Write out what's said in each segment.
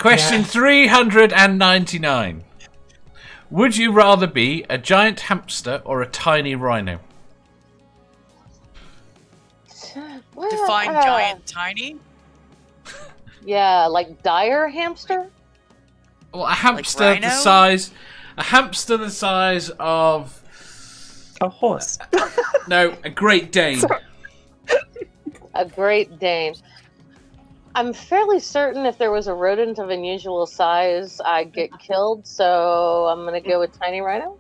Question 399. Would you rather be a giant hamster or a tiny rhino? Well, Define giant, tiny. Yeah, like dire hamster. Well, a hamster Like the rhino? size of A horse. a Great Dane. A Great Dane. I'm fairly certain if there was a rodent of unusual size, I'd get killed. So I'm gonna go with tiny rhino.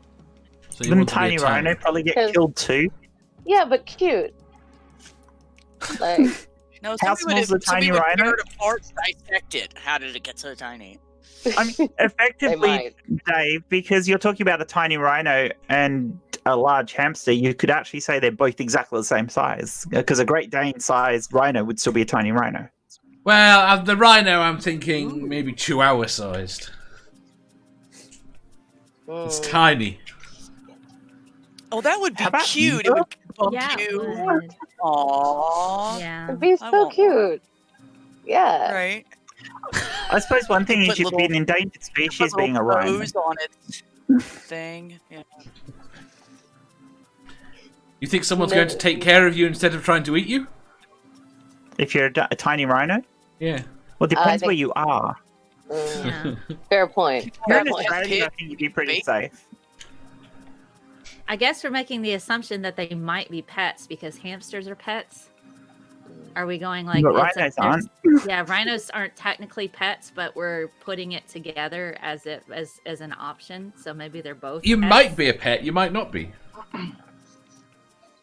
So you Wouldn't want to be a tiny rhino probably get Because- killed too? Yeah, but cute. Like, No, How somebody small's the tiny would rhino? tear it apart, dissect it. How did it get so tiny? I mean, they effectively, might. Dave, because you're talking about a tiny rhino and a large hamster, you could actually say they're both exactly the same size. Because a Great Dane sized rhino would still be a tiny rhino. Well, the rhino, I'm thinking maybe Chihuahua sized. It's tiny. Oh, that would be How about cute. you? It would bump Yeah, it you. would. Aww. Yeah. It'd be I so want cute. Yeah. Right. I suppose one thing is Put you could be an little- endangered species Put being a little rhino. bows on its thing. Yeah. You think someone's going to take care of you instead of trying to eat you? If you're a tiny rhino? Yeah. Well, it depends think- where you are. Yeah. Fair point. If you're in Fair point. Australia, I think you'd be pretty Big. safe. I guess we're making the assumption that they might be pets because hamsters are pets. Are we going like But it's rhinos there's- aren't. Yeah, rhinos aren't technically pets, but we're putting it together as an option. So maybe they're both. You pets. might be a pet, you might not be.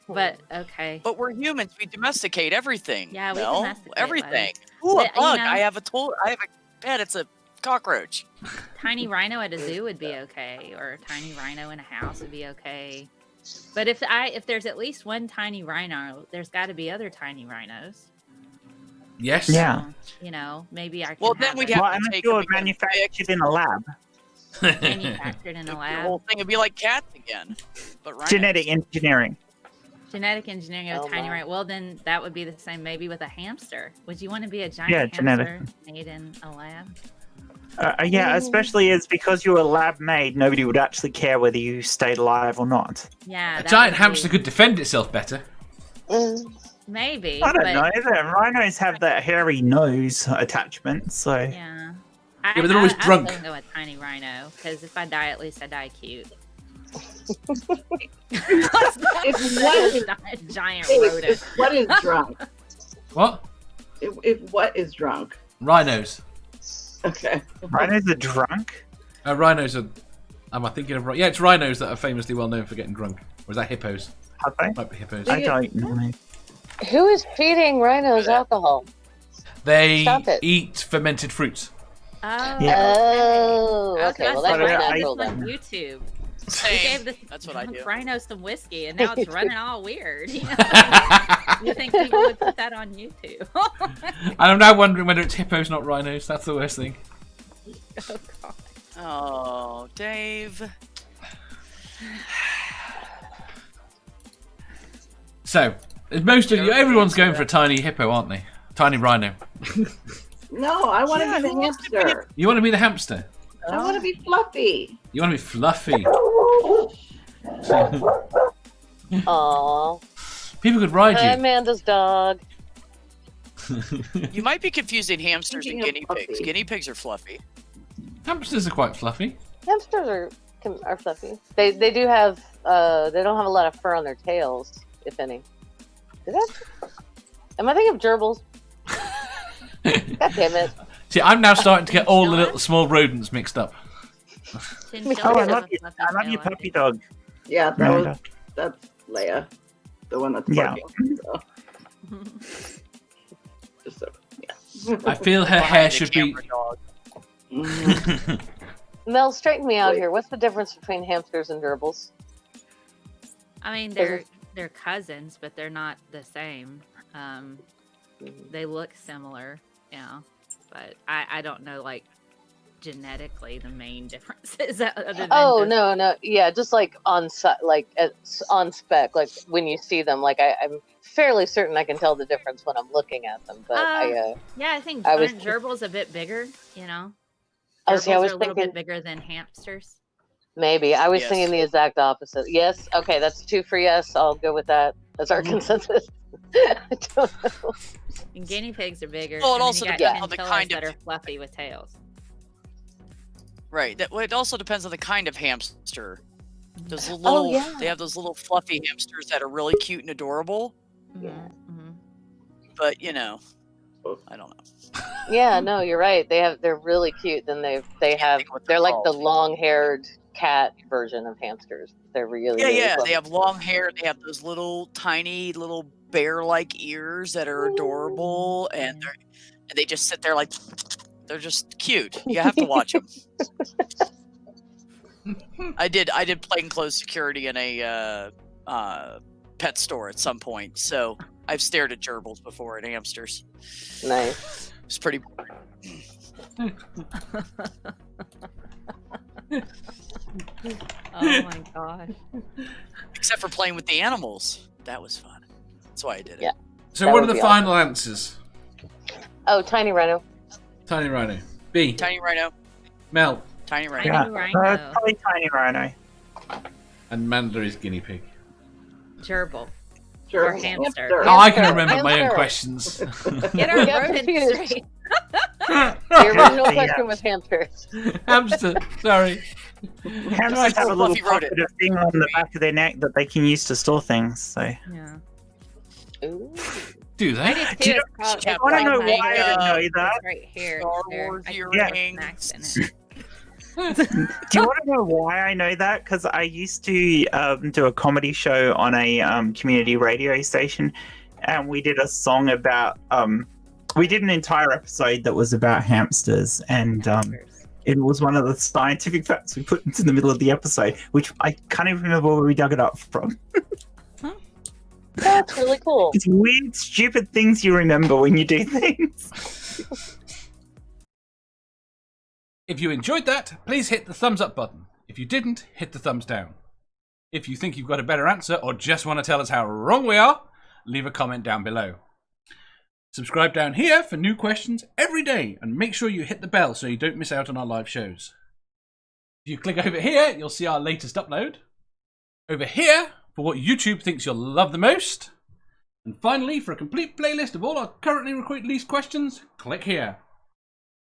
But okay. But we're humans. We domesticate everything. Yeah, we Mel. domesticate everything. life. Ooh, a But, you bug. know- I have a pet. It's a cockroach. Tiny rhino at a zoo would be okay, or a tiny rhino in a house would be okay. But if there's at least one tiny rhino, there's got to be other tiny rhinos. Yes. Yeah. So, maybe I can. Well, then we'd have Well, to unless take you're them and manufactured in a lab. manufactured in a the lab. whole thing would be like cats again. But rhinos. Genetic engineering. Genetic engineering of Oh, a tiny my. rhino. Well, then that would be the same maybe with a hamster. Would you want to be a giant Yeah, hamster genetic. made in a lab? Yeah, especially as because you're a lab made, nobody would actually care whether you stayed alive or not. Yeah, A that giant would hamster be- could defend itself better. maybe. I don't but, know. The rhinos have that hairy nose attachment, so Yeah. but they're always drunk. I'm going to go a tiny rhino because if I die, at least I die cute. If what a giant if rodent. what is drunk? What? If what is drunk? Rhinos. Okay. rhinos are drunk. Rhinos are. Am I thinking of? Yeah, it's rhinos that are famously well known for getting drunk. Or is that hippos? Have they? Might be hippos. I don't know. Who is feeding rhinos alcohol? They Stop it. eat fermented fruits. Oh, Yeah. Oh, I was okay. gonna Well, say, that's But, why not I- natural this on then. YouTube. We Same. gave this That's what I do. rhino some whiskey, and now it's running all weird. You think people would put that on YouTube? And I'm now wondering whether it's hippos, not rhinos. That's the worst thing. Oh, God. Oh, Dave. So, most of you, everyone's going for a tiny hippo, aren't they? Tiny rhino. No, I want to Yeah, be who the wants to be a- hamster. You want to be the hamster. I want to be fluffy. You want to be fluffy. Aw. People could ride Hi, you. Amanda's dog. You might be confusing hamsters and Thinking of guinea pigs. fluffy. Guinea pigs are fluffy. Hamsters are quite fluffy. Hamsters are fluffy. They do have they don't have a lot of fur on their tails, if any. Did I? Am I thinking of gerbils? God damn it! See, I'm now starting to get all the little small rodents mixed up. Chinchillas Oh, I have love a you. fluffy I love tail, your I puppy think. dog. Yeah, Miranda. that's Leia, the one that's Yeah. barking. So. Just so, yeah. I feel her hair Behind the should be. camera dog. Mhm. Mel, straighten me out here. What's the difference between hamsters and gerbils? I mean, they're cousins, but they're not the same. They look similar, yeah, but I don't know like genetically the main differences. Other than Oh just- no, yeah, just like on on spec, like when you see them, like I'm fairly certain I can tell the difference when I'm looking at them. But yeah, I think I was- aren't gerbils a bit bigger, you know. Oh, see, I Gerbils was are a little thinking bit bigger than hamsters. maybe. I was Yes. thinking the exact opposite. Yes. Okay, that's 2 for yes. I'll go with that. That's our consensus. I don't know. And guinea pigs are bigger. Well, it and then also you got depends on the chinchillas kind that of- are fluffy with tails. Right. Well, it also depends on the kind of hamster. Those little, Oh, yeah. they have those little fluffy hamsters that are really cute and adorable. Yeah. Mm-hmm. But I don't know. Yeah, no, you're right. They're really cute. Then they're what they're like the called. long-haired cat version of hamsters. They're really Yeah, really yeah. fluffy. They have long hair. They have those little tiny little bear-like ears that are adorable, and they just sit there like they're just cute. You have to watch them. I did plainclothes security in a pet store at some point, so I've stared at gerbils before and hamsters. Nice. It's pretty boring. Oh my god. Except for playing with the animals. That was fun. That's why I did it. Yeah. So, That what are would the be final answers? Oh, tiny rhino. Tiny Rhino. B. Tiny rhino. Mel. Tiny rhino. Yeah, Rhino. probably tiny rhino. And Manda is guinea pig. Gerbil. Sure. Or hamster. Oh, I can Hamster. remember my own Hamster. questions. Get our Yeah, rodents confused. straight. The original Yeah. question was hamsters. Hamster. Sorry. Hamsters have a little Fluffy rodent. pocket of thing on the back of their neck that they can use to store things. So Yeah. Ooh. Do I they? did Do you too. It's called- I it's I don't know called why I like, didn't know that. right here. Star There. Wars I can earrings. put snacks in it. Do you want to know why I know that? Because I used to do a comedy show on a community radio station, and we did a song about. We did an entire episode that was about hamsters, and it was one of the scientific facts we put into the middle of the episode, which I can't even remember where we dug it up from. That's really cool. It's weird, stupid things you remember when you do things. If you enjoyed that, please hit the thumbs up button. If you didn't, hit the thumbs down. If you think you've got a better answer or just want to tell us how wrong we are, leave a comment down below. Subscribe down here for new questions every day and make sure you hit the bell so you don't miss out on our live shows. If you click over here, you'll see our latest upload. Over here, for what YouTube thinks you'll love the most. And finally, for a complete playlist of all our currently released questions, click here.